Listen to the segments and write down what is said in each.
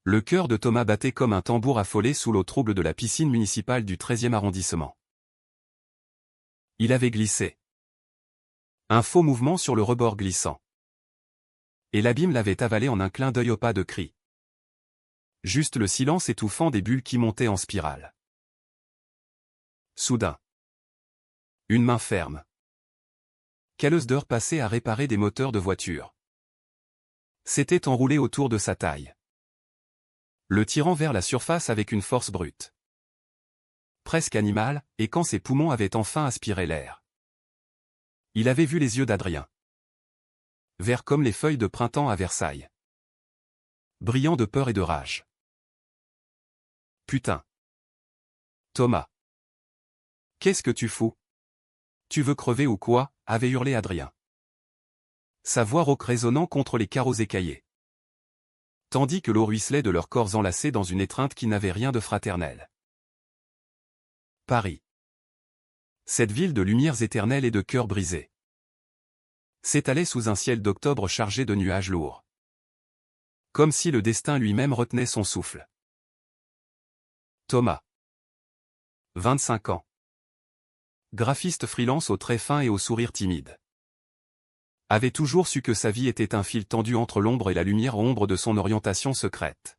Le cœur de Thomas battait comme un tambour affolé sous l'eau trouble de la piscine municipale du 13e arrondissement. Il avait glissé. Un faux mouvement sur le rebord glissant. Et l'abîme l'avait avalé en un clin d'œil au pas de cri. Juste le silence étouffant des bulles qui montaient en spirale. Soudain. Une main ferme. Calleuse d'heures passées à réparer des moteurs de voiture. S'était enroulé autour de sa taille, le tirant vers la surface avec une force brute. Presque animale, et quand ses poumons avaient enfin aspiré l'air. Il avait vu les yeux d'Adrien. Verts comme les feuilles de printemps à Versailles. Brillants de peur et de rage. Putain. Thomas. Qu'est-ce que tu fous? Tu veux crever ou quoi? Avait hurlé Adrien. Sa voix rauque résonnant contre les carreaux écaillés. Tandis que l'eau ruisselait de leurs corps enlacés dans une étreinte qui n'avait rien de fraternel. Paris. Cette ville de lumières éternelles et de cœurs brisés. S'étalait sous un ciel d'octobre chargé de nuages lourds. Comme si le destin lui-même retenait son souffle. Thomas. 25 ans. Graphiste freelance au trait fin et au sourire timide. Avait toujours su que sa vie était un fil tendu entre l'ombre et la lumière, ombre de son orientation secrète.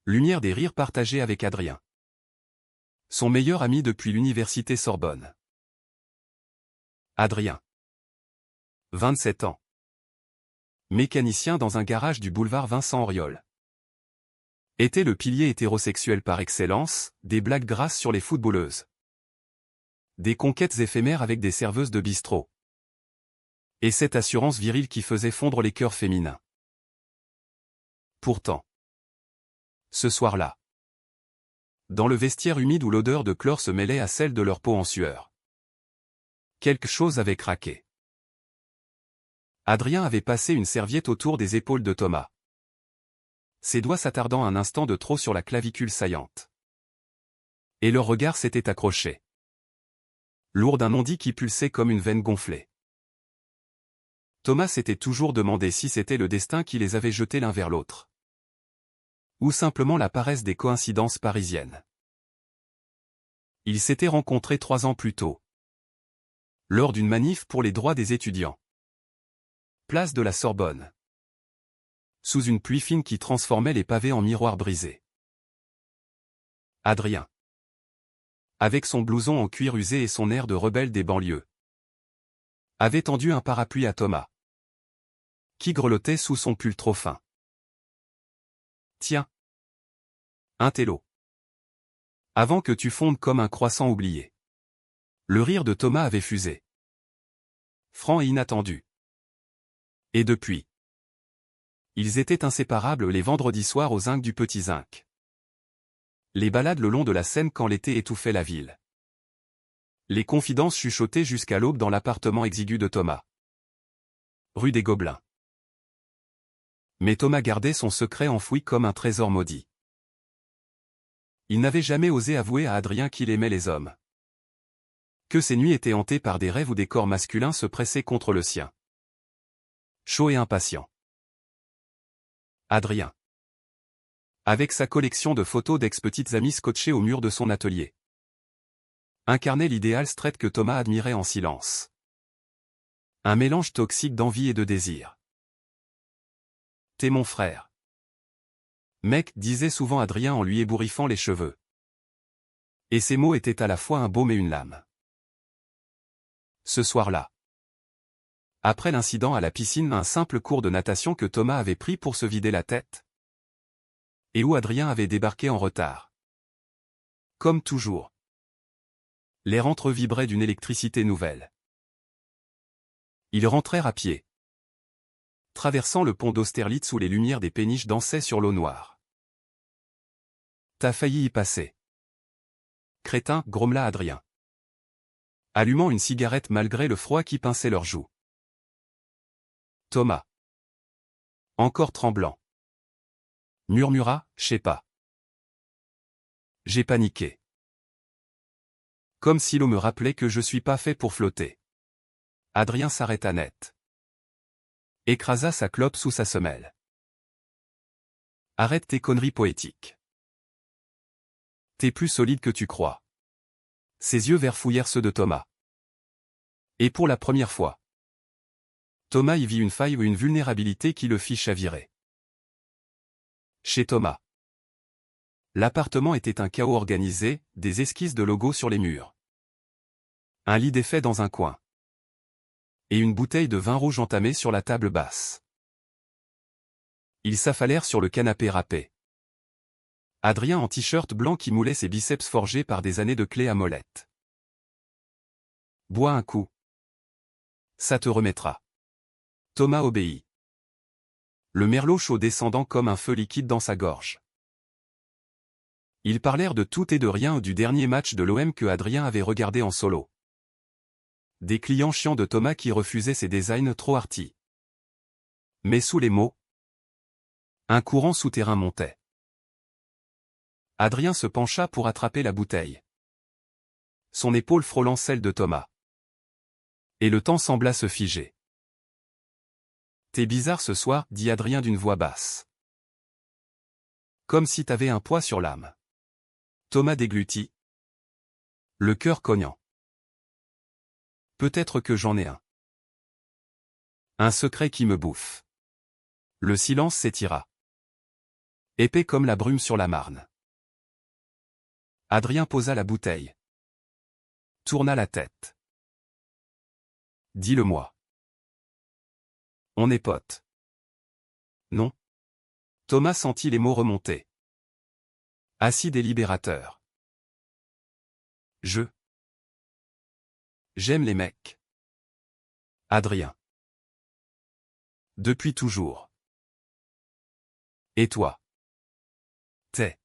Lumière des rires partagés avec Adrien. Son meilleur ami depuis l'université Sorbonne. Adrien. 27 ans. Mécanicien dans un garage du boulevard Vincent Auriol. Était le pilier hétérosexuel par excellence, des blagues grasses sur les footballeuses. Des conquêtes éphémères avec des serveuses de bistrot. Et cette assurance virile qui faisait fondre les cœurs féminins. Pourtant. Ce soir-là. Dans le vestiaire humide où l'odeur de chlore se mêlait à celle de leur peau en sueur. Quelque chose avait craqué. Adrien avait passé une serviette autour des épaules de Thomas. Ses doigts s'attardant un instant de trop sur la clavicule saillante. Et leur regard s'était accroché. Lourd d'un non-dit qui pulsait comme une veine gonflée. Thomas s'était toujours demandé si c'était le destin qui les avait jetés l'un vers l'autre. Ou simplement la paresse des coïncidences parisiennes. Ils s'étaient rencontrés 3 ans plus tôt. Lors d'une manif pour les droits des étudiants. Place de la Sorbonne. Sous une pluie fine qui transformait les pavés en miroirs brisés. Adrien. Avec son blouson en cuir usé et son air de rebelle des banlieues. Avait tendu un parapluie à Thomas. Qui grelottait sous son pull trop fin. Tiens. Un télo. Avant que tu fondes comme un croissant oublié. Le rire de Thomas avait fusé. Franc et inattendu. Et depuis. Ils étaient inséparables les vendredis soirs au zinc du Petit Zinc. Les balades le long de la Seine quand l'été étouffait la ville. Les confidences chuchotées jusqu'à l'aube dans l'appartement exigu de Thomas. Rue des Gobelins. Mais Thomas gardait son secret enfoui comme un trésor maudit. Il n'avait jamais osé avouer à Adrien qu'il aimait les hommes. Que ses nuits étaient hantées par des rêves où des corps masculins se pressaient contre le sien. Chaud et impatient. Adrien. Avec sa collection de photos d'ex-petites amies scotchées au mur de son atelier. Incarnait l'idéal straight que Thomas admirait en silence. Un mélange toxique d'envie et de désir. T'es mon frère. Mec, disait souvent Adrien en lui ébouriffant les cheveux. Et ces mots étaient à la fois un baume et une lame. Ce soir-là. Après l'incident à la piscine, un simple cours de natation que Thomas avait pris pour se vider la tête. Et où Adrien avait débarqué en retard. Comme toujours. L'air entrevibrait d'une électricité nouvelle. Ils rentrèrent à pied. Traversant le pont d'Austerlitz où les lumières des péniches dansaient sur l'eau noire. T'as failli y passer. Crétin, grommela Adrien. Allumant une cigarette malgré le froid qui pinçait leurs joues. Thomas. Encore tremblant. Murmura, je sais pas. J'ai paniqué. Comme si l'eau me rappelait que je suis pas fait pour flotter. Adrien s'arrêta net. Écrasa sa clope sous sa semelle. Arrête tes conneries poétiques. T'es plus solide que tu crois. Ses yeux verts fouillèrent ceux de Thomas. Et pour la première fois, Thomas y vit une faille ou une vulnérabilité qui le fit chavirer. Chez Thomas, l'appartement était un chaos organisé, des esquisses de logos sur les murs. Un lit défait dans un coin. Et une bouteille de vin rouge entamée sur la table basse. Ils s'affalèrent sur le canapé râpé. Adrien en t-shirt blanc qui moulait ses biceps forgés par des années de clés à molette. Bois un coup. Ça te remettra. Thomas obéit. Le merlot chaud descendant comme un feu liquide dans sa gorge. Ils parlèrent de tout et de rien du dernier match de l'OM que Adrien avait regardé en solo. Des clients chiants de Thomas qui refusaient ses designs trop arty. Mais sous les mots, un courant souterrain montait. Adrien se pencha pour attraper la bouteille. Son épaule frôlant celle de Thomas. Et le temps sembla se figer. T'es bizarre ce soir, dit Adrien d'une voix basse. Comme si t'avais un poids sur l'âme. Thomas déglutit. Le cœur cognant. Peut-être que j'en ai un. Un secret qui me bouffe. Le silence s'étira. Épais comme la brume sur la Marne. Adrien posa la bouteille. Tourna la tête. Dis-le-moi. On est potes. Non. Thomas sentit les mots remonter. Acide et libérateur. J'aime les mecs. Adrien. Depuis toujours. Et toi? T'es.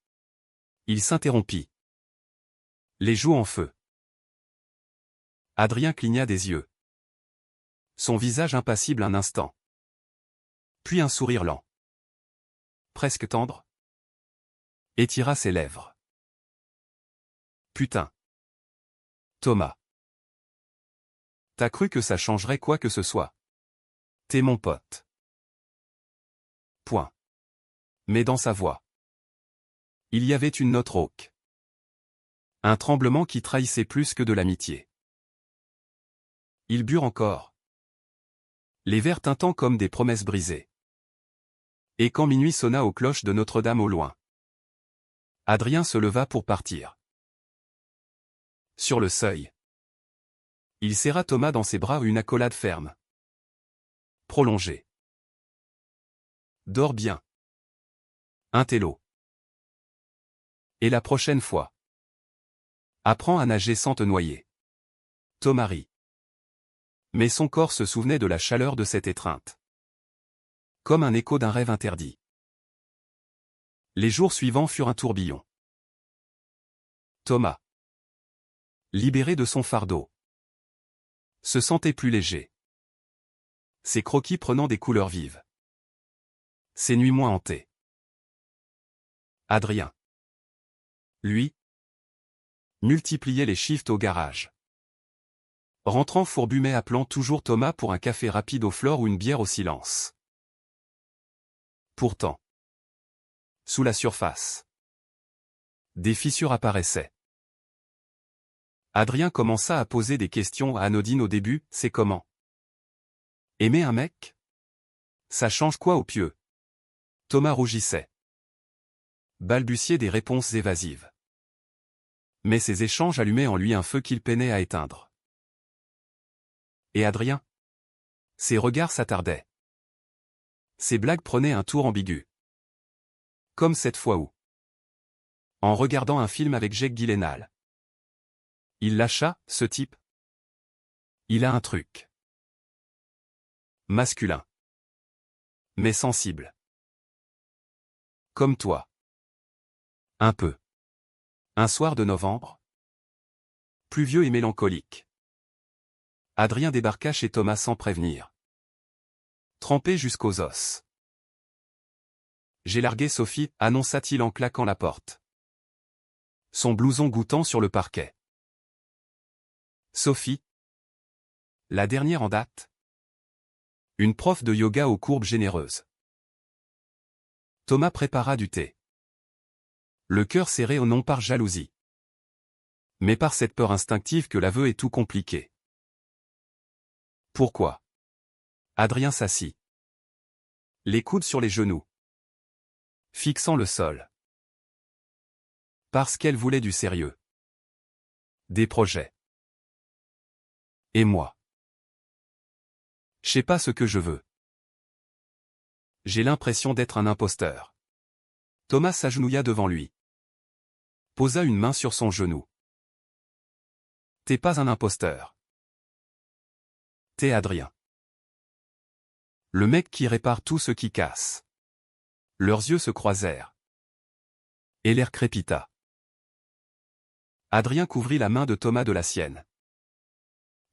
Il s'interrompit. Les joues en feu. Adrien cligna des yeux. Son visage impassible un instant. Puis un sourire lent. Presque tendre. Étira ses lèvres. Putain. Thomas. T'as cru que ça changerait quoi que ce soit? T'es mon pote. Point. Mais dans sa voix, il y avait une note rauque. Un tremblement qui trahissait plus que de l'amitié. Ils burent encore. Les verres tintant comme des promesses brisées. Et quand minuit sonna aux cloches de Notre-Dame au loin, Adrien se leva pour partir. Sur le seuil, il serra Thomas dans ses bras, une accolade ferme. Prolongée. Dors bien. Un télo. Et la prochaine fois, apprends à nager sans te noyer. Thomas rit. Mais son corps se souvenait de la chaleur de cette étreinte. Comme un écho d'un rêve interdit. Les jours suivants furent un tourbillon. Thomas, libéré de son fardeau, se sentait plus léger. Ses croquis prenant des couleurs vives. Ses nuits moins hantées. Adrien, lui, multipliait les shifts au garage. Rentrant fourbu mais appelant toujours Thomas pour un café rapide aux fleurs ou une bière au silence. Pourtant, sous la surface, des fissures apparaissaient. Adrien commença à poser des questions anodines au début, c'est comment? Aimer un mec? Ça change quoi au pieu? Thomas rougissait. Balbutiait des réponses évasives. Mais ces échanges allumaient en lui un feu qu'il peinait à éteindre. Et Adrien? Ses regards s'attardaient. Ses blagues prenaient un tour ambigu. Comme cette fois où, en regardant un film avec Jake Gyllenhaal, il lâcha, ce type. Il a un truc. Masculin. Mais sensible. Comme toi. Un peu. Un soir de novembre. Pluvieux et mélancolique. Adrien débarqua chez Thomas sans prévenir. Trempé jusqu'aux os. J'ai largué Sophie, annonça-t-il en claquant la porte. Son blouson goûtant sur le parquet. Sophie. La dernière en date. Une prof de yoga aux courbes généreuses. Thomas prépara du thé. Le cœur serré non par jalousie, mais par cette peur instinctive que l'aveu est tout compliqué. Pourquoi? Adrien s'assit, les coudes sur les genoux, fixant le sol. Parce qu'elle voulait du sérieux. Des projets. Et moi? Je sais pas ce que je veux. J'ai l'impression d'être un imposteur. Thomas s'agenouilla devant lui. Posa une main sur son genou. T'es pas un imposteur. T'es Adrien. Le mec qui répare tout ce qui casse. Leurs yeux se croisèrent. Et l'air crépita. Adrien couvrit la main de Thomas de la sienne.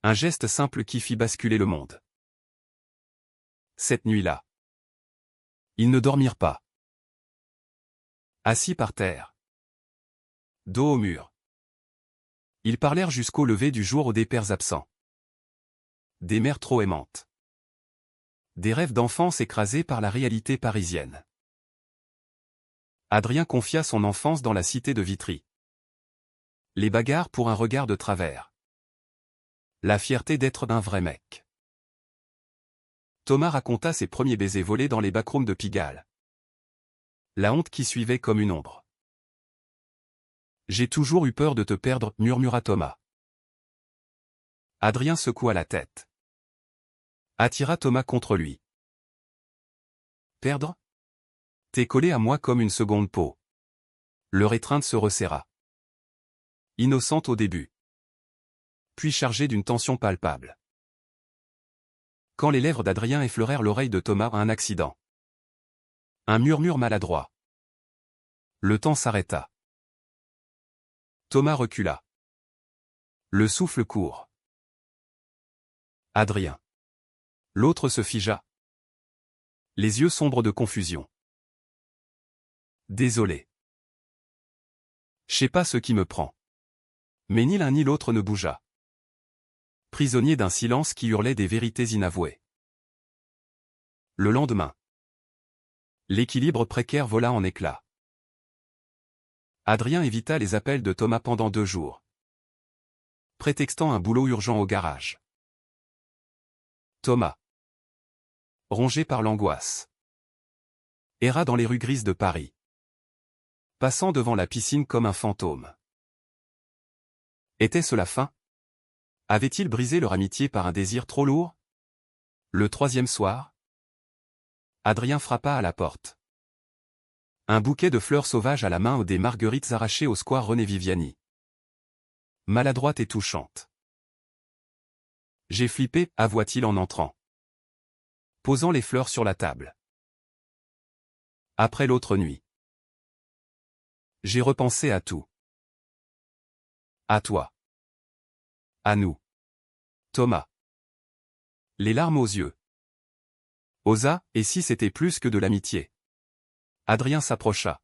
Un geste simple qui fit basculer le monde. Cette nuit-là, ils ne dormirent pas. Assis par terre, dos au mur, ils parlèrent jusqu'au lever du jour des pères absents. Des mères trop aimantes. Des rêves d'enfance écrasés par la réalité parisienne. Adrien confia son enfance dans la cité de Vitry. Les bagarres pour un regard de travers. La fierté d'être un vrai mec. Thomas raconta ses premiers baisers volés dans les backrooms de Pigalle. La honte qui suivait comme une ombre. J'ai toujours eu peur de te perdre, murmura Thomas. Adrien secoua la tête. Attira Thomas contre lui. Perdre? T'es collé à moi comme une seconde peau. Leur étreinte se resserra. Innocente au début. Puis chargée d'une tension palpable. Quand les lèvres d'Adrien effleurèrent l'oreille de Thomas, un accident. Un murmure maladroit. Le temps s'arrêta. Thomas recula. Le souffle court. Adrien. L'autre se figea. Les yeux sombres de confusion. Désolé. Je sais pas ce qui me prend. Mais ni l'un ni l'autre ne bougea. Prisonnier d'un silence qui hurlait des vérités inavouées. Le lendemain. L'équilibre précaire vola en éclats. Adrien évita les appels de Thomas pendant 2 jours. Prétextant un boulot urgent au garage. Thomas, rongé par l'angoisse, erra dans les rues grises de Paris, passant devant la piscine comme un fantôme. Était-ce la fin? Avait-il brisé leur amitié par un désir trop lourd? Le 3e soir, Adrien frappa à la porte. Un bouquet de fleurs sauvages à la main ou des marguerites arrachées au square René Viviani. Maladroite et touchante. J'ai flippé, avoua-t-il en entrant, posant les fleurs sur la table. Après l'autre nuit, j'ai repensé à tout. À toi. À nous. Thomas. Les larmes aux yeux. Osa, et si c'était plus que de l'amitié? Adrien s'approcha.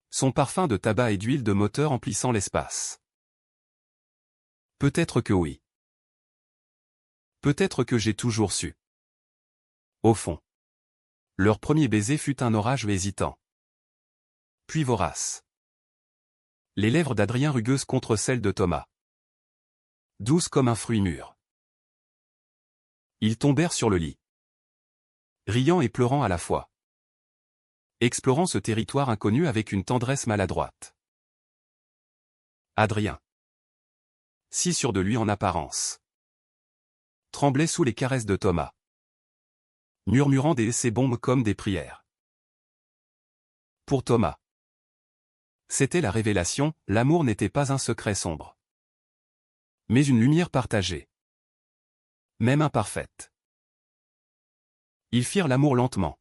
Son parfum de tabac et d'huile de moteur emplissant l'espace. Peut-être que oui. Peut-être que j'ai toujours su. Au fond. Leur premier baiser fut un orage hésitant. Puis vorace. Les lèvres d'Adrien rugueuses contre celles de Thomas. Douces comme un fruit mûr. Ils tombèrent sur le lit. Riant et pleurant à la fois. Explorant ce territoire inconnu avec une tendresse maladroite. Adrien, si sûr de lui en apparence, tremblait sous les caresses de Thomas, murmurant des essais bombes comme des prières. Pour Thomas, c'était la révélation, l'amour n'était pas un secret sombre, mais une lumière partagée, même imparfaite. Ils firent l'amour lentement,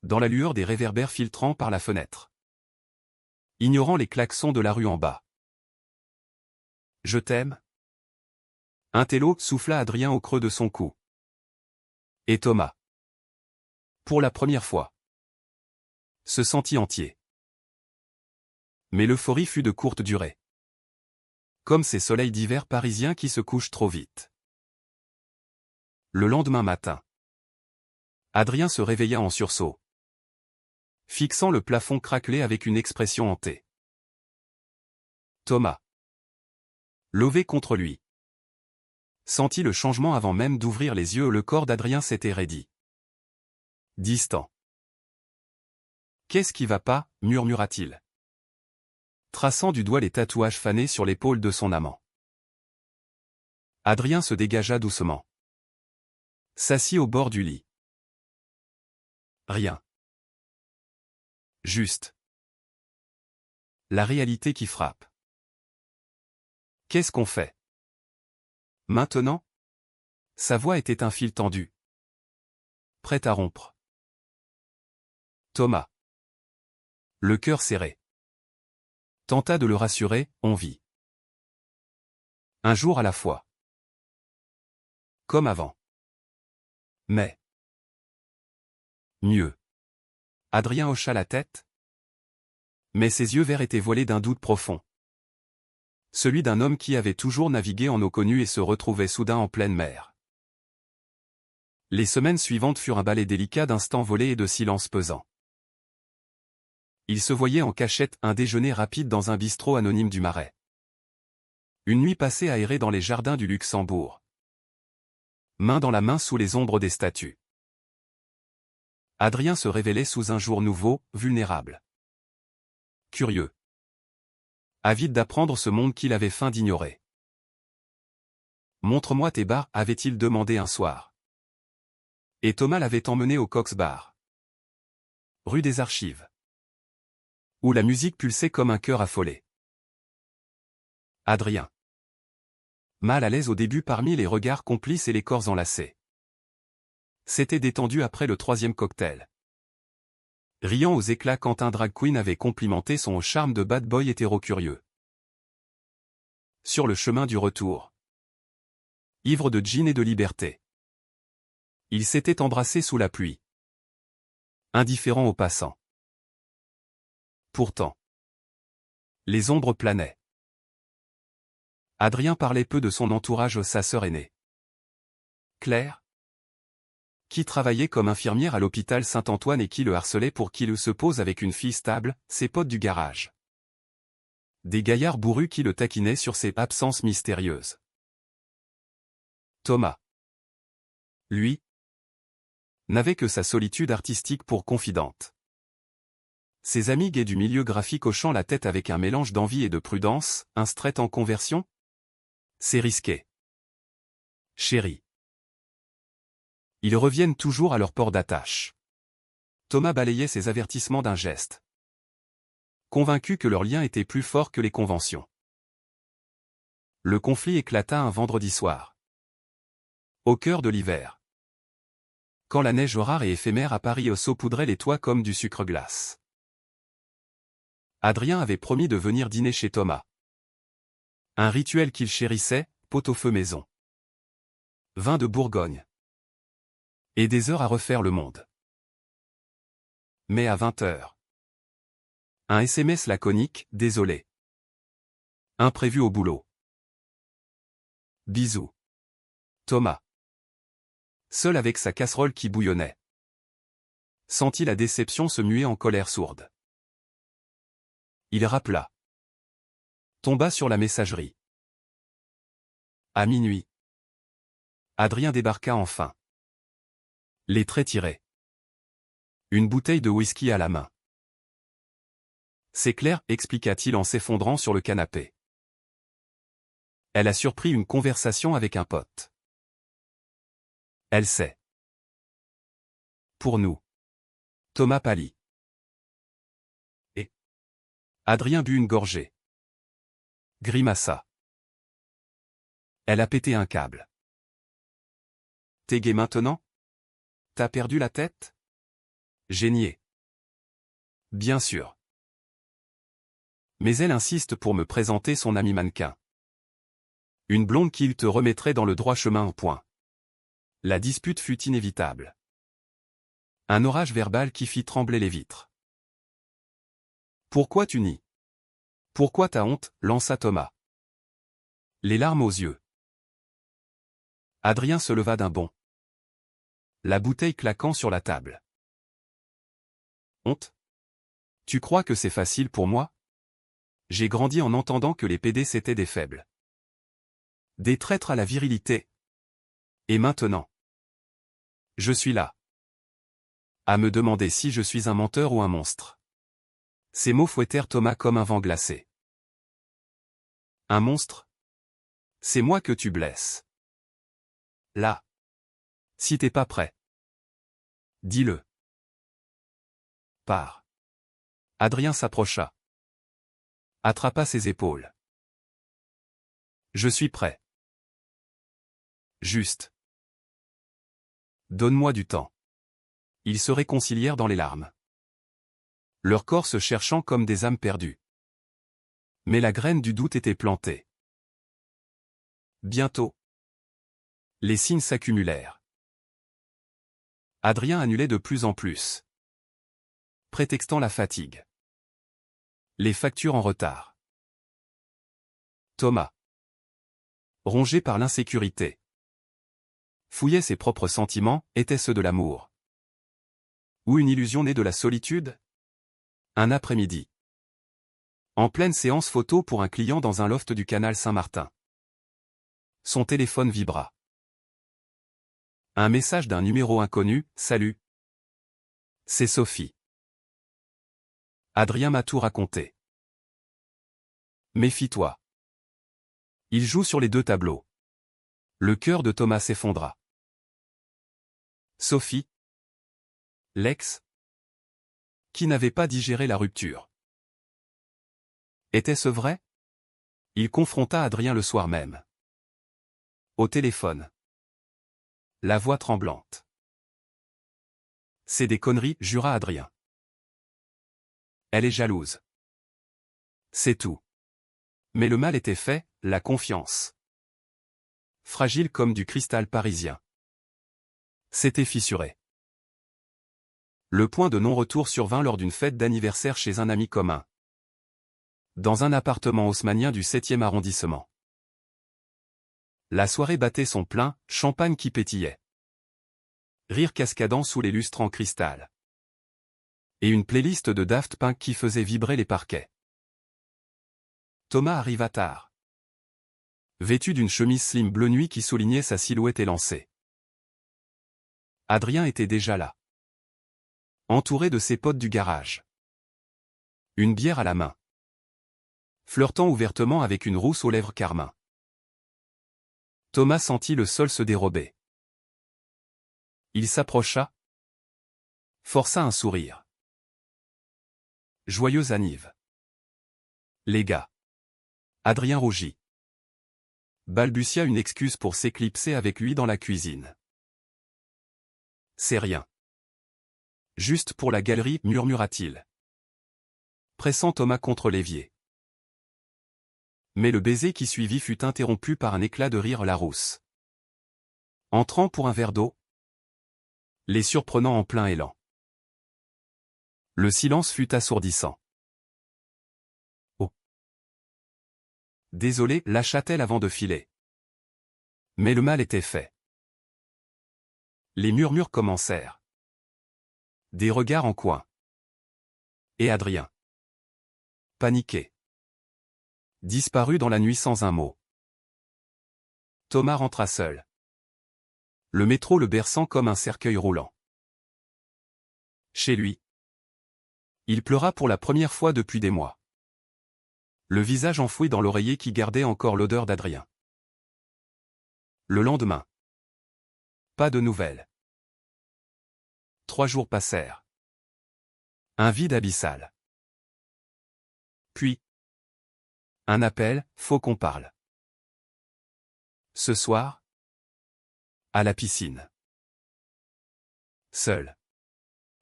dans la lueur des réverbères filtrant par la fenêtre, ignorant les klaxons de la rue en bas. Je t'aime. Un télo souffla Adrien au creux de son cou. Et Thomas, pour la première fois, se sentit entier. Mais l'euphorie fut de courte durée. Comme ces soleils d'hiver parisiens qui se couchent trop vite. Le lendemain matin, Adrien se réveilla en sursaut. fixant le plafond craquelé avec une expression hantée. Thomas. Levé contre lui. Sentit le changement avant même d'ouvrir les yeux, le corps d'Adrien s'était raidi. Distant. Qu'est-ce qui va pas, murmura-t-il, traçant du doigt les tatouages fanés sur l'épaule de son amant. Adrien se dégagea doucement. S'assit au bord du lit. Rien. Juste. La réalité qui frappe. Qu'est-ce qu'on fait maintenant? Sa voix était un fil tendu. Prête à rompre. Thomas. Le cœur serré. Tenta de le rassurer, on vit. Un jour à la fois. Comme avant. Mais. Mieux. Adrien hocha la tête. Mais ses yeux verts étaient voilés d'un doute profond. Celui d'un homme qui avait toujours navigué en eau connue et se retrouvait soudain en pleine mer. Les semaines suivantes furent un ballet délicat d'instants volés et de silences pesants. Il se voyait en cachette, un déjeuner rapide dans un bistrot anonyme du Marais. Une nuit passée aérée dans les jardins du Luxembourg. Main dans la main sous les ombres des statues. Adrien se révélait sous un jour nouveau, vulnérable. Curieux. Avide d'apprendre ce monde qu'il avait feint d'ignorer. Montre-moi tes bars, avait-il demandé un soir. Et Thomas l'avait emmené au Cox Bar. Rue des Archives. Où la musique pulsait comme un cœur affolé. Adrien. Mal à l'aise au début parmi les regards complices et les corps enlacés. S'était détendu après le 3e cocktail. Riant aux éclats quand un drag queen avait complimenté son charme de bad boy hétéro-curieux. Sur le chemin du retour. Ivre de gin et de liberté. Il s'était embrassé sous la pluie. Indifférent aux passants. Pourtant. Les ombres planaient. Adrien parlait peu de son entourage, sa sœur aînée. Claire, qui travaillait comme infirmière à l'hôpital Saint-Antoine et qui le harcelait pour qu'il se pose avec une fille stable, ses potes du garage. Des gaillards bourrus qui le taquinaient sur ses absences mystérieuses. Thomas. Lui, n'avait que sa solitude artistique pour confidente. Ses amis gays du milieu graphique hochant la tête avec un mélange d'envie et de prudence, un straight en conversion? C'est risqué. Chérie. Ils reviennent toujours à leur port d'attache. Thomas balayait ses avertissements d'un geste. Convaincu que leur lien était plus fort que les conventions. Le conflit éclata un vendredi soir. Au cœur de l'hiver. Quand la neige rare et éphémère à Paris saupoudrait les toits comme du sucre glace. Adrien avait promis de venir dîner chez Thomas. Un rituel qu'il chérissait, pot-au-feu maison. Vin de Bourgogne. Et des heures à refaire le monde. Mais à 20h. Un SMS laconique, désolé. Imprévu au boulot. Bisous. Thomas. Seul avec sa casserole qui bouillonnait. Sentit la déception se muer en colère sourde. Il rappela. Tomba sur la messagerie. À minuit. Adrien débarqua enfin. Les traits tirés. Une bouteille de whisky à la main. C'est clair, expliqua-t-il en s'effondrant sur le canapé. Elle a surpris une conversation avec un pote. Elle sait. Pour nous. Thomas pâlit. Et Adrien but une gorgée. Grimaça. Elle a pété un câble. T'es gay maintenant? T'as perdu la tête? J'ai nié. Bien sûr. Mais elle insiste pour me présenter son ami mannequin. Une blonde qu'il te remettrait dans le droit chemin au point. La dispute fut inévitable. Un orage verbal qui fit trembler les vitres. Pourquoi tu nies? Pourquoi t'as honte? Lança Thomas. Les larmes aux yeux. Adrien se leva d'un bond. La bouteille claquant sur la table. Honte? Tu crois que c'est facile pour moi? J'ai grandi en entendant que les PD c'étaient des faibles. Des traîtres à la virilité. Et maintenant? Je suis là. À me demander si je suis un menteur ou un monstre. Ces mots fouettèrent Thomas comme un vent glacé. Un monstre? C'est moi que tu blesses. Là. Si t'es pas prêt. Dis-le. Pars. Adrien s'approcha. Attrapa ses épaules. Je suis prêt. Juste. Donne-moi du temps. Ils se réconcilièrent dans les larmes. Leurs corps se cherchant comme des âmes perdues. Mais la graine du doute était plantée. Bientôt. Les signes s'accumulèrent. Adrien annulait de plus en plus, prétextant la fatigue. Les factures en retard. Thomas, rongé par l'insécurité, fouillait ses propres sentiments, étaient ceux de l'amour. Ou une illusion née de la solitude? Un après-midi. En pleine séance photo pour un client dans un loft du canal Saint-Martin. Son téléphone vibra. Un message d'un numéro inconnu, « Salut. C'est Sophie. Adrien m'a tout raconté. Méfie-toi. Il joue sur les deux tableaux. Le cœur de Thomas s'effondra. Sophie. L'ex. Qui n'avait pas digéré la rupture. Était-ce vrai? Il confronta Adrien le soir même. Au téléphone. La voix tremblante. C'est des conneries, jura Adrien. Elle est jalouse. C'est tout. Mais le mal était fait, la confiance. Fragile comme du cristal parisien. S'était fissuré. Le point de non-retour survint lors d'une fête d'anniversaire chez un ami commun. Dans un appartement haussmannien du 7e arrondissement. La soirée battait son plein, champagne qui pétillait. Rire cascadant sous les lustres en cristal. Et une playlist de Daft Punk qui faisait vibrer les parquets. Thomas arriva tard. Vêtu d'une chemise slim bleu nuit qui soulignait sa silhouette élancée. Adrien était déjà là. Entouré de ses potes du garage. Une bière à la main. Flirtant ouvertement avec une rousse aux lèvres carmin. Thomas sentit le sol se dérober. Il s'approcha. Força un sourire. Joyeuse anniv. Les gars. Adrien rougit. Balbutia une excuse pour s'éclipser avec lui dans la cuisine. C'est rien. Juste pour la galerie, murmura-t-il. Pressant Thomas contre l'évier. Mais le baiser qui suivit fut interrompu par un éclat de rire Larousse. Entrant pour un verre d'eau. Les surprenant en plein élan. Le silence fut assourdissant. Oh. Désolé, lâcha-t-elle avant de filer. Mais le mal était fait. Les murmures commencèrent. Des regards en coin. Et Adrien. Paniqué. Disparu dans la nuit sans un mot. Thomas rentra seul. Le métro le berçant comme un cercueil roulant. Chez lui. Il pleura pour la première fois depuis des mois. Le visage enfoui dans l'oreiller qui gardait encore l'odeur d'Adrien. Le lendemain. Pas de nouvelles. 3 jours passèrent. Un vide abyssal. Puis. Un appel, faut qu'on parle. Ce soir. À la piscine. Seul.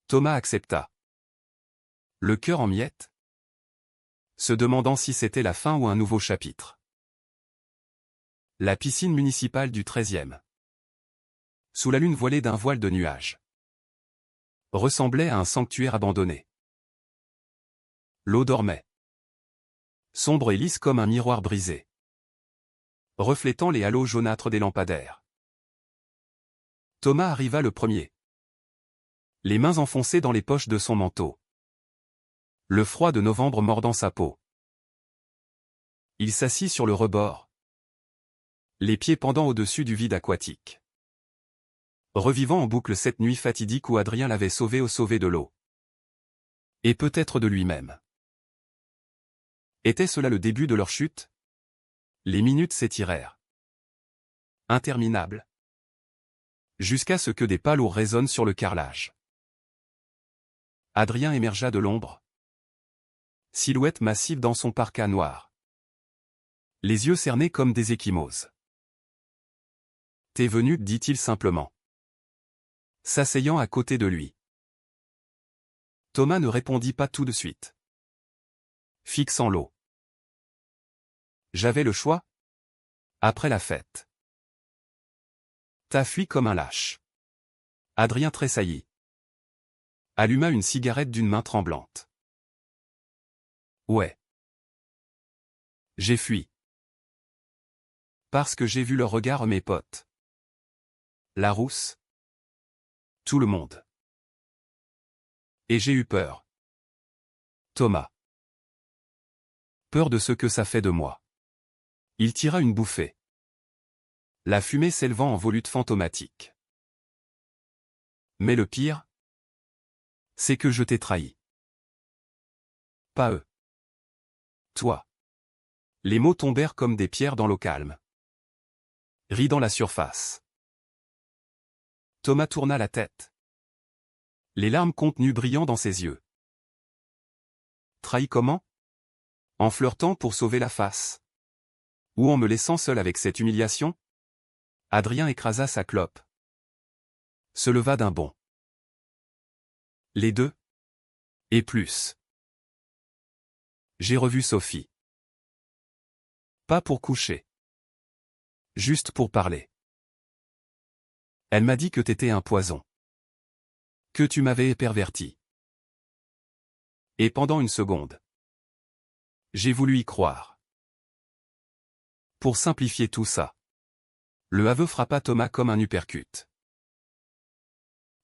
Thomas accepta. Le cœur en miettes. Se demandant si c'était la fin ou un nouveau chapitre. La piscine municipale du 13e. Sous la lune voilée d'un voile de nuages. Ressemblait à un sanctuaire abandonné. L'eau dormait. Sombre et lisse comme un miroir brisé. Reflétant les halos jaunâtres des lampadaires. Thomas arriva le premier. Les mains enfoncées dans les poches de son manteau. Le froid de novembre mordant sa peau. Il s'assit sur le rebord, les pieds pendant au-dessus du vide aquatique. Revivant en boucle cette nuit fatidique où Adrien l'avait sauvé de l'eau. Et peut-être de lui-même. Était-ce là le début de leur chute? Les minutes s'étirèrent. Interminables. Jusqu'à ce que des pas lourds résonnent sur le carrelage. Adrien émergea de l'ombre. Silhouette massive dans son parka noir. Les yeux cernés comme des ecchymoses. T'es venu, dit-il simplement. S'asseyant à côté de lui. Thomas ne répondit pas tout de suite. Fixant l'eau. J'avais le choix. Après la fête. T'as fui comme un lâche. Adrien tressaillit. Alluma une cigarette d'une main tremblante. Ouais. J'ai fui. Parce que j'ai vu leur regard mes potes. La rousse. Tout le monde. Et j'ai eu peur. Thomas. Peur de ce que ça fait de moi. Il tira une bouffée. La fumée s'élevant en volute fantomatique. Mais le pire, c'est que je t'ai trahi. Pas eux. Toi. Les mots tombèrent comme des pierres dans l'eau calme. Rit dans la surface. Thomas tourna la tête. Les larmes contenues brillant dans ses yeux. Trahi comment? En flirtant pour sauver la face. Ou en me laissant seul avec cette humiliation? Adrien écrasa sa clope. Se leva d'un bond. Les deux? Et plus. J'ai revu Sophie. Pas pour coucher. Juste pour parler. Elle m'a dit que t'étais un poison. Que tu m'avais perverti. Et pendant une seconde. J'ai voulu y croire. Pour simplifier tout ça. Le aveu frappa Thomas comme un uppercut.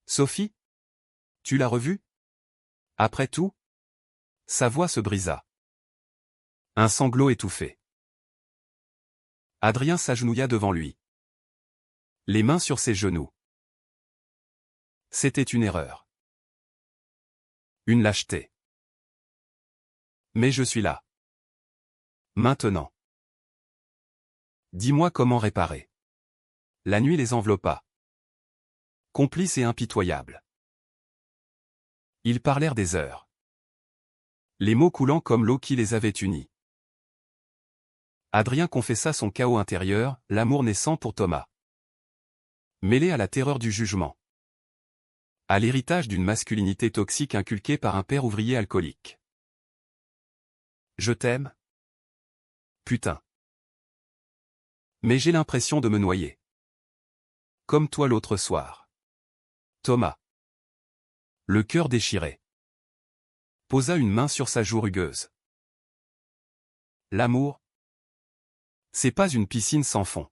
Sophie? Tu l'as revue? Après tout? Sa voix se brisa. Un sanglot étouffé. Adrien s'agenouilla devant lui. Les mains sur ses genoux. C'était une erreur. Une lâcheté. Mais je suis là. Maintenant. Dis-moi comment réparer. La nuit les enveloppa. Complices et impitoyables. Ils parlèrent des heures. Les mots coulant comme l'eau qui les avait unis. Adrien confessa son chaos intérieur, l'amour naissant pour Thomas. Mêlé à la terreur du jugement. À l'héritage d'une masculinité toxique inculquée par un père ouvrier alcoolique. Je t'aime? Putain. Mais j'ai l'impression de me noyer. Comme toi l'autre soir. Thomas. Le cœur déchiré. Posa une main sur sa joue rugueuse. L'amour, c'est pas une piscine sans fond.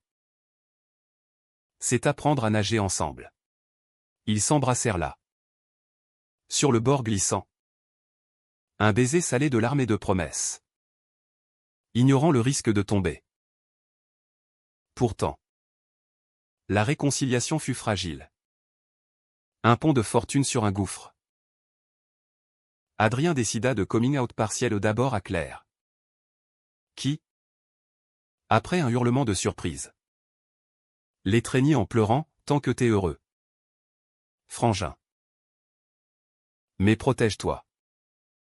C'est apprendre à nager ensemble. Ils s'embrassèrent là. Sur le bord glissant. Un baiser salé de larmes et de promesses. Ignorant le risque de tomber. Pourtant. La réconciliation fut fragile. Un pont de fortune sur un gouffre. Adrien décida de coming out partiel d'abord à Claire. Qui? Après un hurlement de surprise. L'étreignit en pleurant, tant que t'es heureux. Frangin. Mais protège-toi.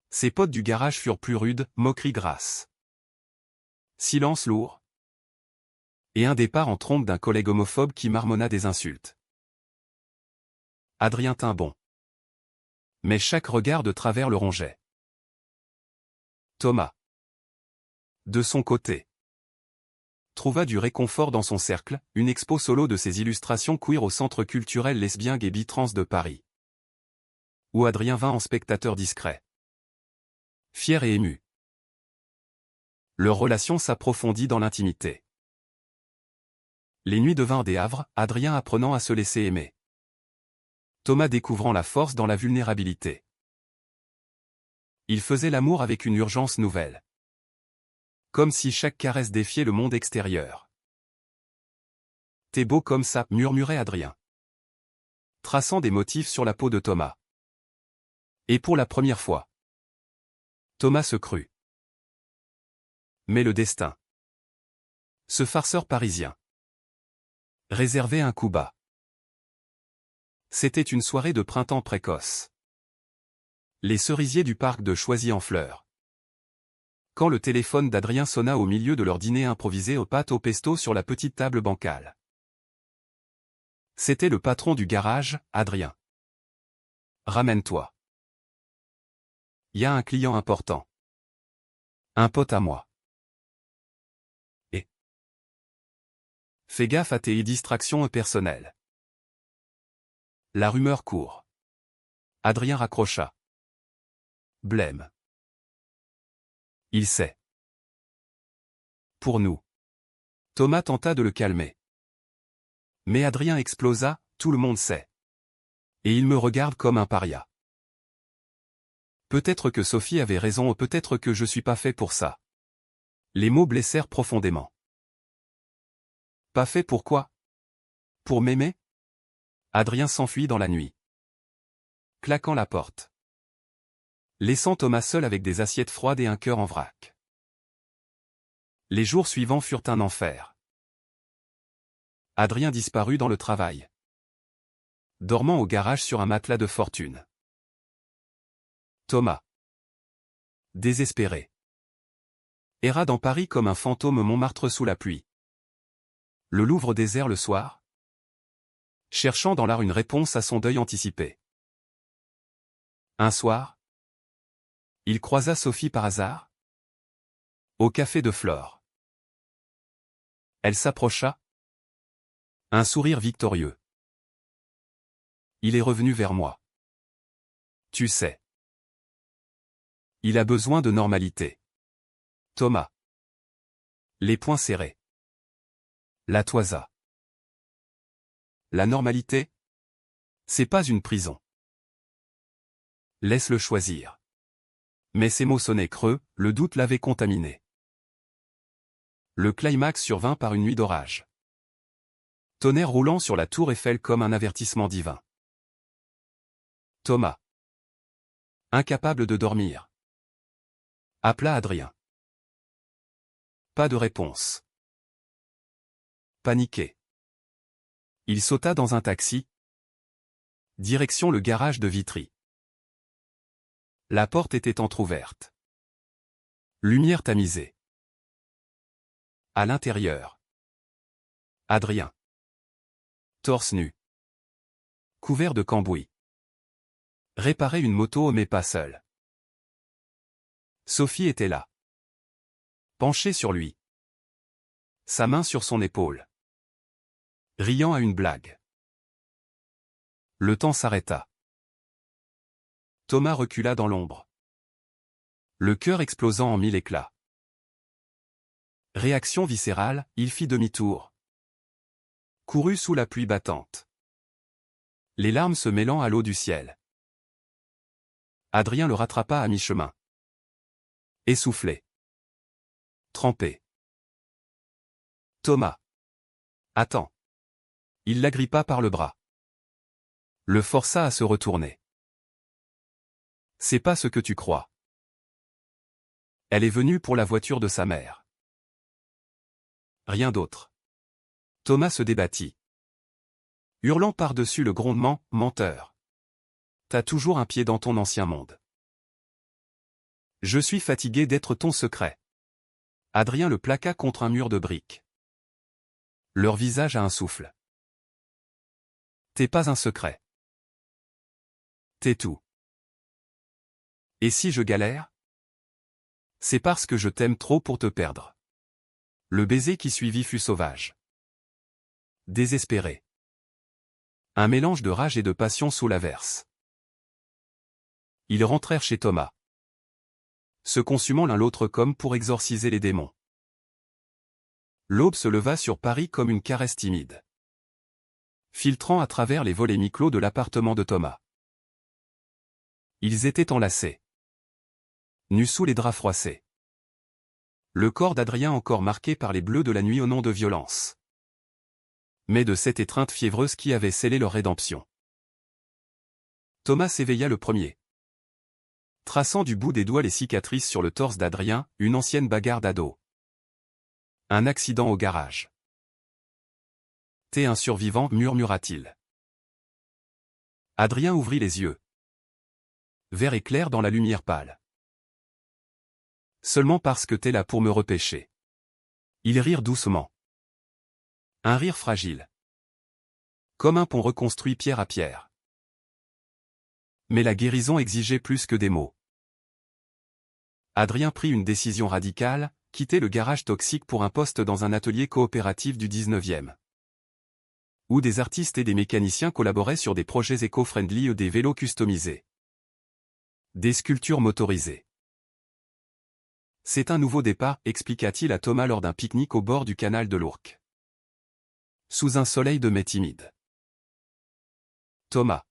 Ses potes du garage furent plus rudes, moquerie grasse. Silence lourd. Et un départ en trompe d'un collègue homophobe qui marmonna des insultes. Adrien tint bon. Mais chaque regard de travers le rongeait. Thomas. De son côté. Trouva du réconfort dans son cercle, une expo solo de ses illustrations queer au Centre culturel lesbien et bi-trans de Paris. Où Adrien vint en spectateur discret. Fier et ému. Leur relation s'approfondit dans l'intimité. Les nuits devinrent des havres, Adrien apprenant à se laisser aimer. Thomas découvrant la force dans la vulnérabilité. Ils faisaient l'amour avec une urgence nouvelle. Comme si chaque caresse défiait le monde extérieur. T'es beau comme ça, murmurait Adrien, traçant des motifs sur la peau de Thomas. Et pour la première fois, Thomas se crut. Mais le destin. Ce farceur parisien réservait un coup bas. C'était une soirée de printemps précoce. Les cerisiers du parc de Choisy en fleurs. Quand le téléphone d'Adrien sonna au milieu de leur dîner improvisé aux pâtes au pesto sur la petite table bancale. C'était le patron du garage, Adrien. Ramène-toi. Y a un client important. Un pote à moi. Et fais gaffe à tes distractions personnelles. La rumeur court. Adrien raccrocha. Blême. Il sait. Pour nous. Thomas tenta de le calmer. Mais Adrien explosa, tout le monde sait. Et il me regarde comme un paria. Peut-être que Sophie avait raison ou peut-être que je suis pas fait pour ça. Les mots blessèrent profondément. Pas fait pour quoi? Pour m'aimer? Adrien s'enfuit dans la nuit, claquant la porte, laissant Thomas seul avec des assiettes froides et un cœur en vrac. Les jours suivants furent un enfer. Adrien disparut dans le travail, dormant au garage sur un matelas de fortune. Thomas, désespéré, erra dans Paris comme un fantôme Montmartre sous la pluie. Le Louvre désert le soir, cherchant dans l'art une réponse à son deuil anticipé. Un soir, il croisa Sophie par hasard, au café de Flore. Elle s'approcha, un sourire victorieux. Il est revenu vers moi. Tu sais. Il a besoin de normalité. Thomas. Les poings serrés. La toisa. La normalité? C'est pas une prison. Laisse-le choisir. Mais ces mots sonnaient creux, le doute l'avait contaminé. Le climax survint par une nuit d'orage. Tonnerre roulant sur la tour Eiffel comme un avertissement divin. Thomas, incapable de dormir, appela Adrien. Pas de réponse. Paniqué, il sauta dans un taxi. Direction le garage de Vitry. La porte était entr'ouverte. Lumière tamisée. À l'intérieur. Adrien. Torse nu. Couvert de cambouis. Réparer une moto mais pas seul. Sophie était là. Penchée sur lui. Sa main sur son épaule. Riant à une blague. Le temps s'arrêta. Thomas recula dans l'ombre. Le cœur explosant en mille éclats. Réaction viscérale, il fit demi-tour. Courut sous la pluie battante. Les larmes se mêlant à l'eau du ciel. Adrien le rattrapa à mi-chemin. Essoufflé. Trempé. Thomas. Attends. Il l'agrippa par le bras. Le força à se retourner. C'est pas ce que tu crois. Elle est venue pour la voiture de sa mère. Rien d'autre. Thomas se débattit. Hurlant par-dessus le grondement, menteur. T'as toujours un pied dans ton ancien monde. Je suis fatigué d'être ton secret. Adrien le plaqua contre un mur de briques. Leur visage à un souffle. T'es pas un secret. T'es tout. Et si je galère? C'est parce que je t'aime trop pour te perdre. Le baiser qui suivit fut sauvage. Désespéré. Un mélange de rage et de passion sous l'averse. Ils rentrèrent chez Thomas, se consumant l'un l'autre comme pour exorciser les démons. L'aube se leva sur Paris comme une caresse timide, filtrant à travers les volets mi-clos de l'appartement de Thomas. Ils étaient enlacés. nu sous les draps froissés. Le corps d'Adrien encore marqué par les bleus de la nuit au nom de violence. Mais de cette étreinte fiévreuse qui avait scellé leur rédemption. Thomas s'éveilla le premier. Traçant du bout des doigts les cicatrices sur le torse d'Adrien, une ancienne bagarre d'ado. Un accident au garage. T'es un survivant, murmura-t-il. Adrien ouvrit les yeux. Vert et clair dans la lumière pâle. Seulement parce que t'es là pour me repêcher. Ils rirent doucement. Un rire fragile. Comme un pont reconstruit pierre à pierre. Mais la guérison exigeait plus que des mots. Adrien prit une décision radicale, quitter le garage toxique pour un poste dans un atelier coopératif du 19e. Où des artistes et des mécaniciens collaboraient sur des projets éco-friendly et des vélos customisés. Des sculptures motorisées. C'est un nouveau départ, expliqua-t-il à Thomas lors d'un pique-nique au bord du canal de l'Ourcq. Sous un soleil de mai timide. Thomas,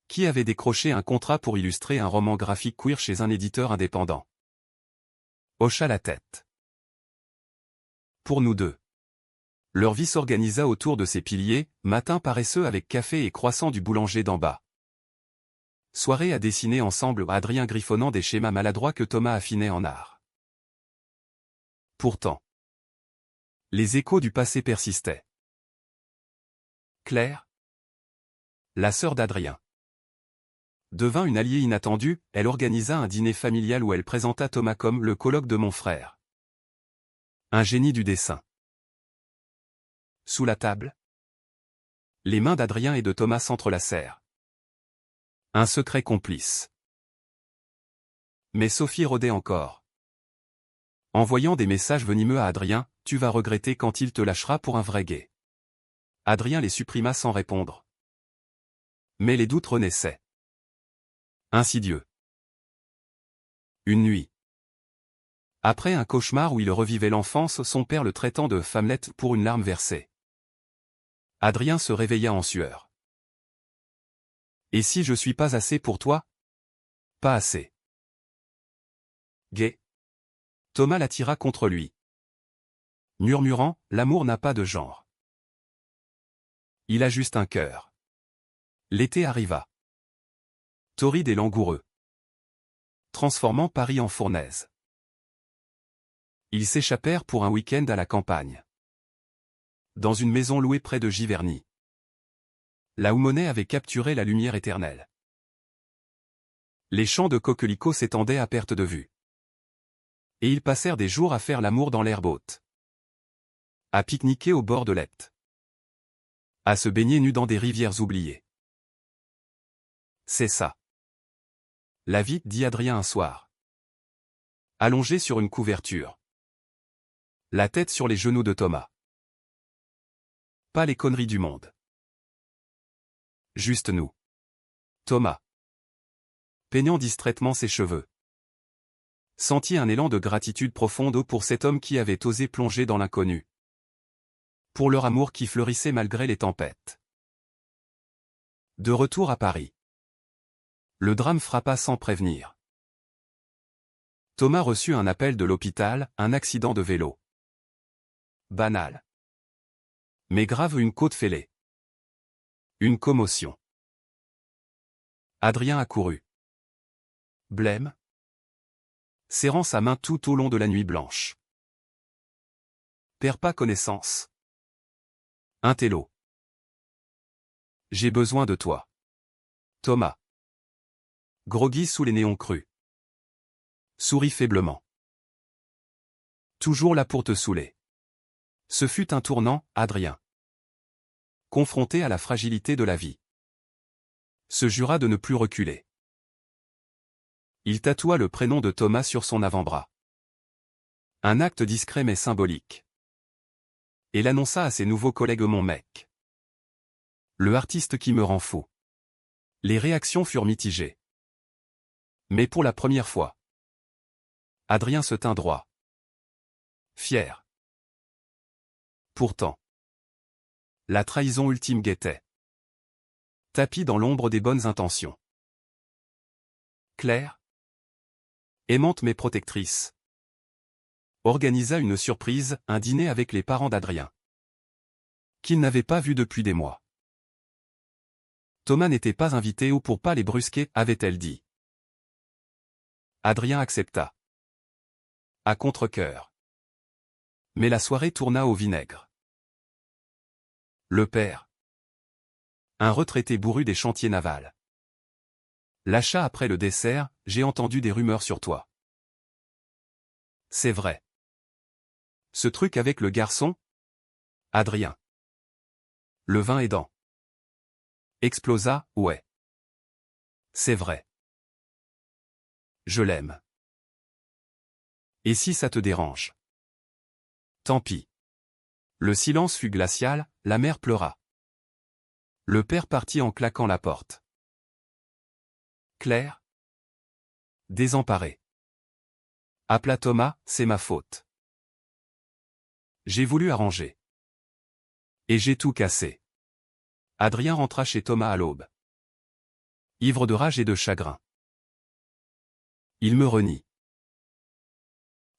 qui avait décroché un contrat pour illustrer un roman graphique queer chez un éditeur indépendant, hocha la tête. Pour nous deux. Leur vie s'organisa autour de ces piliers, matin paresseux avec café et croissant du boulanger d'en bas. Soirée à dessiner ensemble, Adrien griffonnant des schémas maladroits que Thomas affinait en art. Pourtant, les échos du passé persistaient. Claire, la sœur d'Adrien, devint une alliée inattendue. Elle organisa un dîner familial où elle présenta Thomas comme le coloc de mon frère. Un génie du dessin. Sous la table, les mains d'Adrien et de Thomas s'entrelacèrent. Un secret complice. Mais Sophie rôdait encore. Envoyant des messages venimeux à Adrien, tu vas regretter quand il te lâchera pour un vrai gay. Adrien les supprima sans répondre. Mais les doutes renaissaient. Insidieux. Une nuit. Après un cauchemar où il revivait l'enfance, son père le traitant de femmelette pour une larme versée. Adrien se réveilla en sueur. Et si je suis pas assez pour toi? Pas assez. Gay. Thomas l'attira contre lui. Murmurant, l'amour n'a pas de genre. Il a juste un cœur. L'été arriva. Torride et langoureux. Transformant Paris en fournaise. Ils s'échappèrent pour un week-end à la campagne. Dans une maison louée près de Giverny. La houmonnaie avait capturé la lumière éternelle. Les champs de coquelicots s'étendaient à perte de vue. Et ils passèrent des jours à faire l'amour dans l'herbe haute. À pique-niquer au bord de l'Epte. À se baigner nus dans des rivières oubliées. C'est ça. La vie, dit Adrien un soir. Allongé sur une couverture. La tête sur les genoux de Thomas. Pas les conneries du monde. Juste nous. Thomas. Peignant distraitement ses cheveux. Sentit un élan de gratitude profonde pour cet homme qui avait osé plonger dans l'inconnu. Pour leur amour qui fleurissait malgré les tempêtes. De retour à Paris. Le drame frappa sans prévenir. Thomas reçut un appel de l'hôpital, un accident de vélo. Banal. Mais grave, une côte fêlée. Une commotion. Adrien accourut. Blême. Serrant sa main tout au long de la nuit blanche. Perds pas connaissance. Un télo. J'ai besoin de toi. Thomas. Groggy sous les néons crus. Sourit faiblement. Toujours là pour te saouler. Ce fut un tournant, Adrien. Confronté à la fragilité de la vie. Se jura de ne plus reculer. Il tatoua le prénom de Thomas sur son avant-bras. Un acte discret mais symbolique. Et l'annonça à ses nouveaux collègues: mon mec. Le artiste qui me rend fou. Les réactions furent mitigées. Mais pour la première fois, Adrien se tint droit. Fier. Pourtant, la trahison ultime guettait. Tapis dans l'ombre des bonnes intentions. Claire. aimante mais protectrice, organisa une surprise, un dîner avec les parents d'Adrien, qu'il n'avait pas vu depuis des mois. Thomas n'était pas invité ou pour pas les brusquer, avait-elle dit. Adrien accepta. À contre-cœur. Mais la soirée tourna au vinaigre. Le père. Un retraité bourru des chantiers navals. Lâcha après le dessert, j'ai entendu des rumeurs sur toi. C'est vrai. Ce truc avec le garçon? Adrien. Le vin aidant. Explosa, ouais. C'est vrai. Je l'aime. Et si ça te dérange? Tant pis. Le silence fut glacial, la mère pleura. Le père partit en claquant la porte. Claire? Désemparée. Appela Thomas, c'est ma faute. J'ai voulu arranger. Et j'ai tout cassé. Adrien rentra chez Thomas à l'aube. Ivre de rage et de chagrin. Il me renie.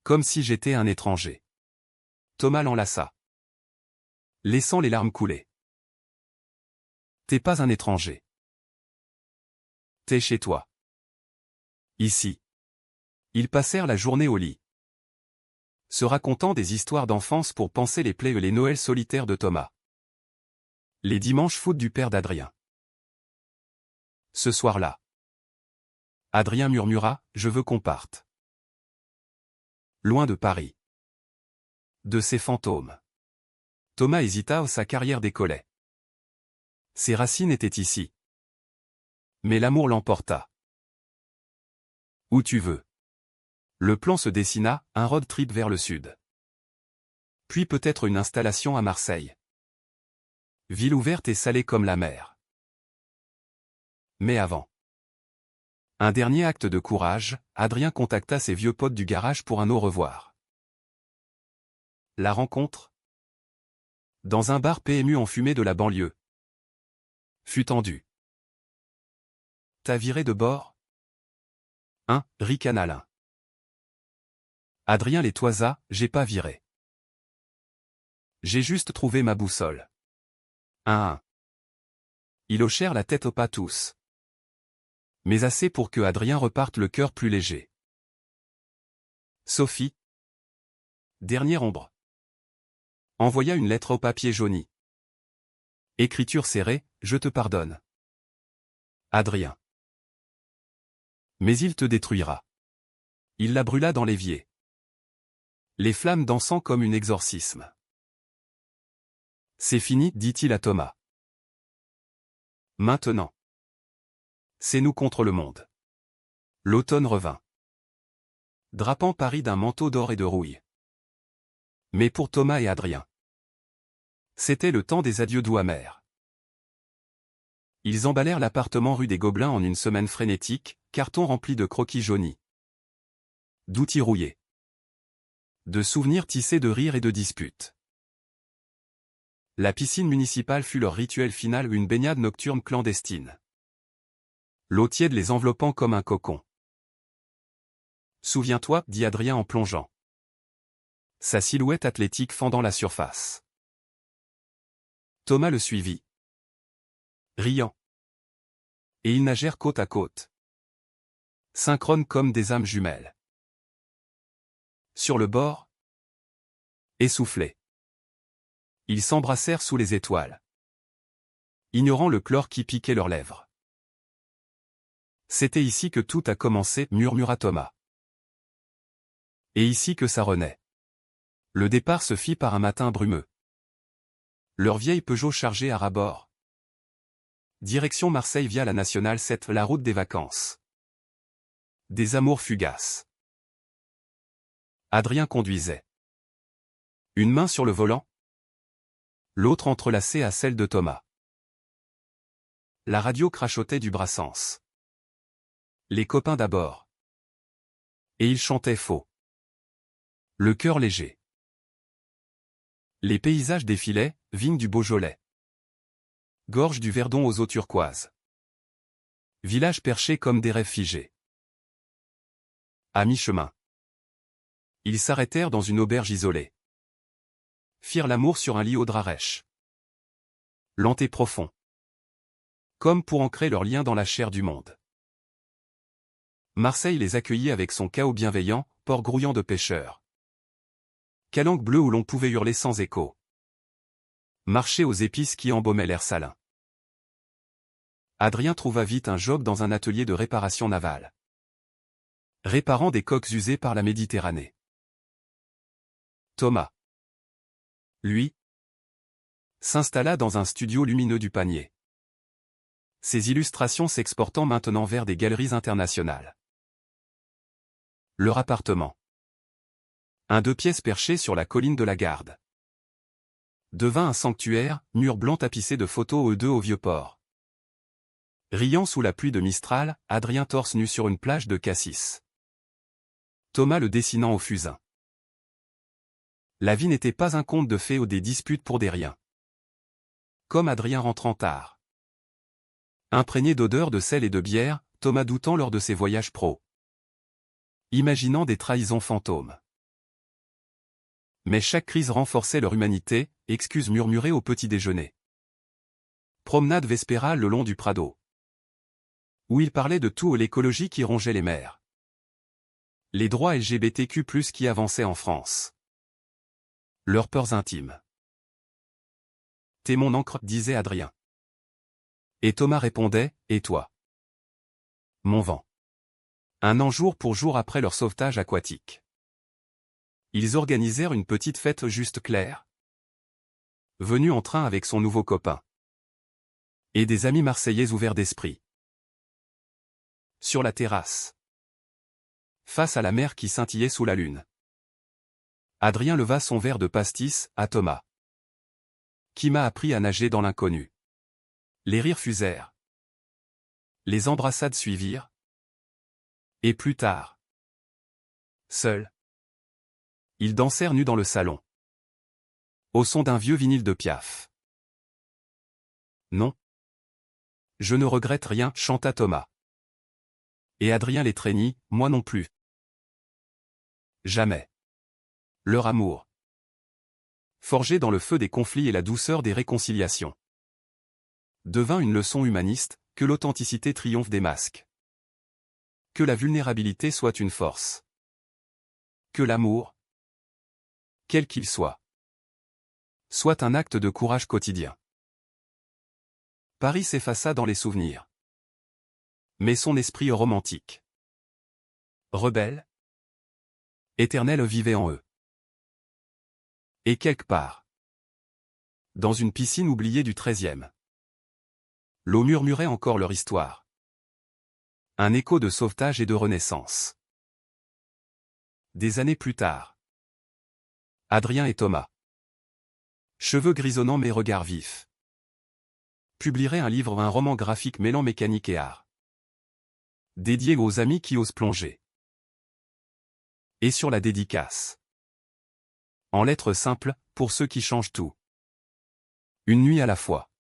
Comme si j'étais un étranger. Thomas l'enlaça, laissant les larmes couler. T'es pas un étranger. T'es chez toi. Ici. Ils passèrent la journée au lit, se racontant des histoires d'enfance pour panser les plaies et les Noëls solitaires de Thomas. Les dimanches foot du père d'Adrien. Ce soir-là. Adrien murmura, je veux qu'on parte. Loin de Paris. De ses fantômes. Thomas hésita, sa carrière décollait. Ses racines étaient ici. Mais l'amour l'emporta. Où tu veux. Le plan se dessina, un road trip vers le sud. Puis peut-être une installation à Marseille. Ville ouverte et salée comme la mer. Mais avant. Un dernier acte de courage, Adrien contacta ses vieux potes du garage pour un au revoir. La rencontre? Dans un bar PMU enfumé de la banlieue. Fut tendue. T'as viré de bord? Hein, ricana l'un. Adrien les toisa, j'ai pas viré. J'ai juste trouvé ma boussole. Un. Ils hochèrent la tête au pas tous. Mais assez pour que Adrien reparte le cœur plus léger. Sophie. Dernière ombre. Envoya une lettre au papier jauni. Écriture serrée, je te pardonne. Adrien. Mais il te détruira. Il la brûla dans l'évier. Les flammes dansant comme un exorcisme. C'est fini, dit-il à Thomas. Maintenant. C'est nous contre le monde. L'automne revint. Drapant Paris d'un manteau d'or et de rouille. Mais pour Thomas et Adrien. C'était le temps des adieux doux amers. Ils emballèrent l'appartement rue des Gobelins en une semaine frénétique, carton rempli de croquis jaunis. D'outils rouillés. De souvenirs tissés de rires et de disputes. La piscine municipale fut leur rituel final, une baignade nocturne clandestine. L'eau tiède les enveloppant comme un cocon. Souviens-toi, dit Adrien en plongeant. Sa silhouette athlétique fendant la surface. Thomas le suivit. Riant. Et ils nagèrent côte à côte. Synchrones comme des âmes jumelles. Sur le bord. Essoufflés. Ils s'embrassèrent sous les étoiles. Ignorant le chlore qui piquait leurs lèvres. C'était ici que tout a commencé, murmura Thomas. Et ici que ça renaît. Le départ se fit par un matin brumeux. Leur vieille Peugeot chargée à ras-bord. Direction Marseille via la Nationale 7, la route des vacances. Des amours fugaces. Adrien conduisait. Une main sur le volant. L'autre entrelacée à celle de Thomas. La radio crachotait du Brassens. Les copains d'abord. Et ils chantaient faux. Le cœur léger. Les paysages défilaient, vignes du Beaujolais. Gorge du Verdon aux eaux turquoises. Villages perchés comme des rêves figés. À mi-chemin, ils s'arrêtèrent dans une auberge isolée. Firent l'amour sur un lit au drap rêche. Lent et profond. Comme pour ancrer leur lien dans la chair du monde. Marseille les accueillit avec son chaos bienveillant, port grouillant de pêcheurs. Calanque bleue où l'on pouvait hurler sans écho. Marché aux épices qui embaumaient l'air salin. Adrien trouva vite un job dans un atelier de réparation navale. Réparant des coques usées par la Méditerranée. Thomas, lui, s'installa dans un studio lumineux du Panier. Ses illustrations s'exportant maintenant vers des galeries internationales. Leur appartement. Un 2 pièces perché sur la colline de la Garde. Devint un sanctuaire, mur blanc tapissé de photos E2 au Vieux-Port. Riant sous la pluie de Mistral, Adrien torse nu sur une plage de Cassis. Thomas le dessinant au fusain. La vie n'était pas un conte de fées ou des disputes pour des riens. Comme Adrien rentrant tard. Imprégné d'odeurs de sel et de bière, Thomas doutant lors de ses voyages pro. Imaginant des trahisons fantômes. Mais chaque crise renforçait leur humanité, excuses murmurées au petit déjeuner. Promenade vespérale le long du Prado. Où il parlait de tout, l'écologie qui rongeait les mers. Les droits LGBTQ+ qui avançaient en France. Leurs peurs intimes. T'es mon encre, disait Adrien. Et Thomas répondait, et toi? Mon vent. Un an jour pour jour après leur sauvetage aquatique. Ils organisèrent une petite fête juste Claire. Venu en train avec son nouveau copain. Et des amis marseillais ouverts d'esprit. Sur la terrasse. Face à la mer qui scintillait sous la lune. Adrien leva son verre de pastis à Thomas. Qui m'a appris à nager dans l'inconnu. Les rires fusèrent. Les embrassades suivirent. Et plus tard. Seuls. Ils dansèrent nus dans le salon. Au son d'un vieux vinyle de Piaf. Non. Je ne regrette rien, chanta Thomas. Et Adrien l'étreignit, moi non plus. Jamais. Leur amour. Forgé dans le feu des conflits et la douceur des réconciliations. Devint une leçon humaniste, que l'authenticité triomphe des masques. Que la vulnérabilité soit une force. Que l'amour, quel qu'il soit un acte de courage quotidien. Paris s'effaça dans les souvenirs. Mais son esprit romantique, rebelle, éternel vivait en eux. Et quelque part, dans une piscine oubliée du 13e, l'eau murmurait encore leur histoire. Un écho de sauvetage et de renaissance. Des années plus tard. Adrien et Thomas. Cheveux grisonnants mais regards vifs. Publieraient un livre ou un roman graphique mêlant mécanique et art. Dédié aux amis qui osent plonger. Et sur la dédicace. En lettres simples, pour ceux qui changent tout. Une nuit à la fois.